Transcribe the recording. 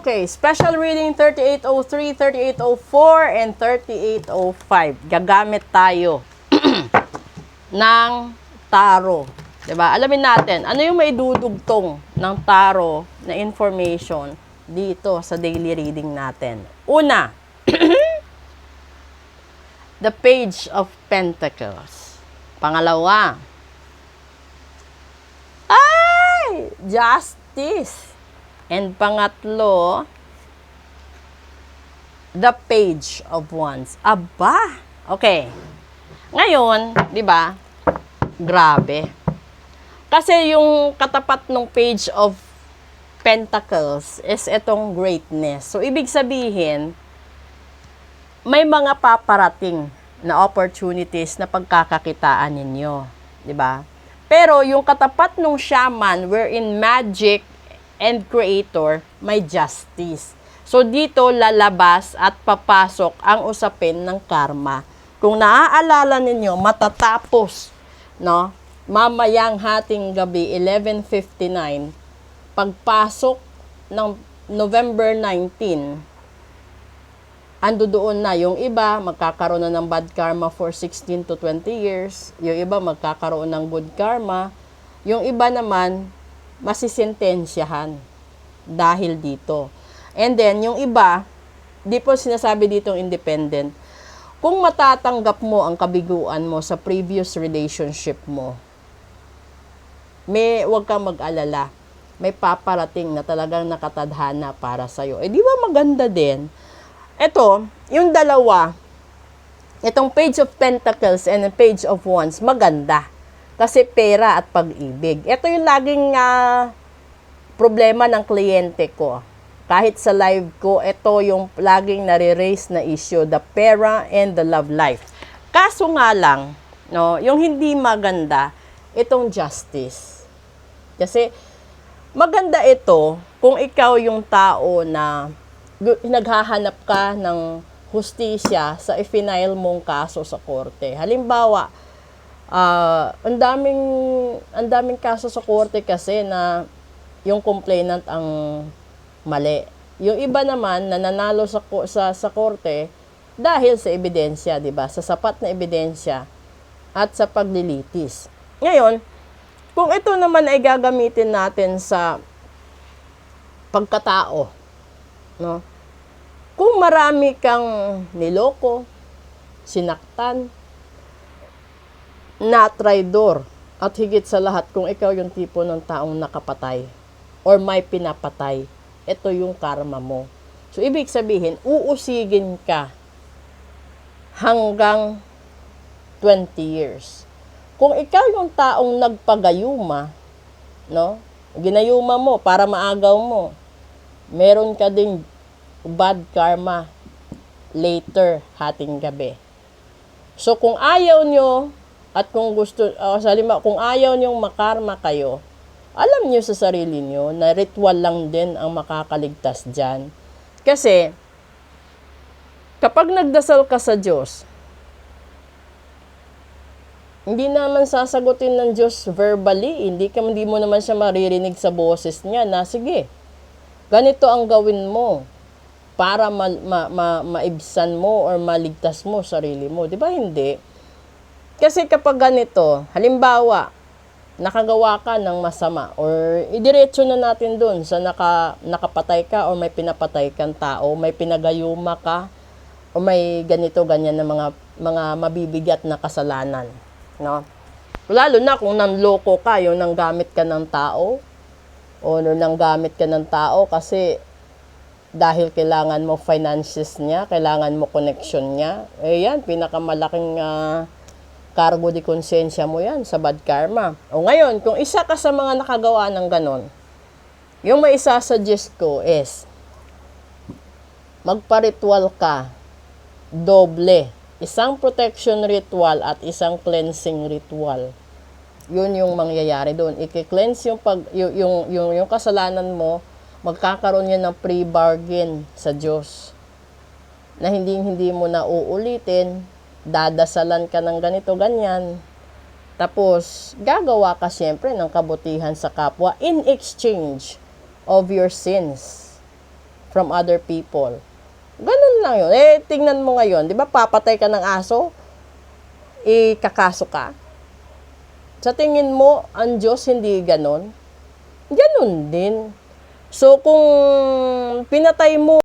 Okay, special reading 3803, 3804, and 3805. Gagamit tayo ng tarot. Diba? Alamin natin, ano yung may dudugtong ng tarot na information dito sa daily reading natin. Una, the Page of Pentacles. Pangalawa, Justice. And pangatlo, the Page of Wands. Aba! Okay. Ngayon, di ba? Grabe. Kasi yung katapat ng Page of Pentacles is itong greatness. So, ibig sabihin, may mga paparating na opportunities na pagkakakitaan ninyo. Di ba? Pero yung katapat ng shaman, wherein magic and creator, may justice. So, dito lalabas at papasok ang usapin ng karma. Kung naaalala ninyo, matatapos, no? Mamayang hating gabi, 11:59, pagpasok ng November 19, ando doon na. Yung iba, magkakaroon na ng bad karma for 16 to 20 years. Yung iba, magkakaroon ng good karma. Yung iba naman, masisentensyahan dahil dito. And then, yung iba, di po sinasabi ditong independent. Kung matatanggap mo ang kabiguan mo sa previous relationship mo, huwag kang mag-alala. May paparating na talagang nakatadhana para sa'yo. Eh, di ba maganda din? Ito, yung dalawa, itong Page of Pentacles and the Page of Wands, maganda. Kasi pera at pag-ibig. Ito yung laging problema ng kliyente ko. Kahit sa live ko, ito yung laging nare-raise na issue, the pera and the love life. Kaso nga lang, no, yung hindi maganda, itong justice. Kasi maganda ito kung ikaw yung tao na naghahanap ka ng hustisya sa i-file mong kaso sa korte. Halimbawa, ang daming kaso sa korte kasi na yung complainant ang mali. Yung iba naman na nanalo sa korte dahil sa ebidensya, 'di ba? Sa sapat na ebidensya at sa paglilitis. Ngayon, kung ito naman ay gagamitin natin sa pagkatao, no? Kung marami kang niloko, sinaktan, na traidor, at higit sa lahat kung ikaw yung tipo ng taong nakapatay or may pinapatay, ito yung karma mo. So, ibig sabihin, uusigin ka hanggang 20 years. Kung ikaw yung taong nagpagayuma, no? Ginayuma mo para maagaw mo, meron ka ding bad karma later hating gabi. So, kung ayaw nyo at kung gusto, kung ayaw nyong makarma kayo, alam nyo sa sarili nyo na ritual lang din ang makakaligtas dyan. Kasi, kapag nagdasal ka sa Diyos, hindi naman sasagutin ng Diyos verbally, hindi mo naman siya maririnig sa boses niya na, sige, ganito ang gawin mo para maibsan mo or maligtas mo sarili mo. Di ba hindi? Kasi kapag ganito, halimbawa, nakagawa ka ng masama or idiretso na natin dun sa nakapatay ka o may pinapatay kang tao, may pinagayuma ka o may ganito, ganyan na mga mabibigat na kasalanan. No? Lalo na kung nanloko ka, yung nanggamit ka ng tao o nanggamit ka ng tao kasi dahil kailangan mo finances niya, kailangan mo connection niya, eh yan, pinakamalaking cargo de konsensya mo yan sa bad karma. O ngayon, kung isa ka sa mga nakagawa ng ganon, yung may isasuggest ko is, magpa-ritual ka, doble. Isang protection ritual at isang cleansing ritual. Yun yung mangyayari doon. I-cleanse yung kasalanan mo, magkakaroon yan ng pre-bargain sa Diyos. Na hindi mo na uulitin, dadasalan ka ng ganito, ganyan. Tapos, gagawa ka siyempre ng kabutihan sa kapwa in exchange of your sins. from other people. Ganun lang yun. Eh, tingnan mo ngayon, di ba papatay ka ng aso, ikakaso ka. Sa tingin mo, ang Diyos hindi ganun? Ganun din. So, kung pinatay mo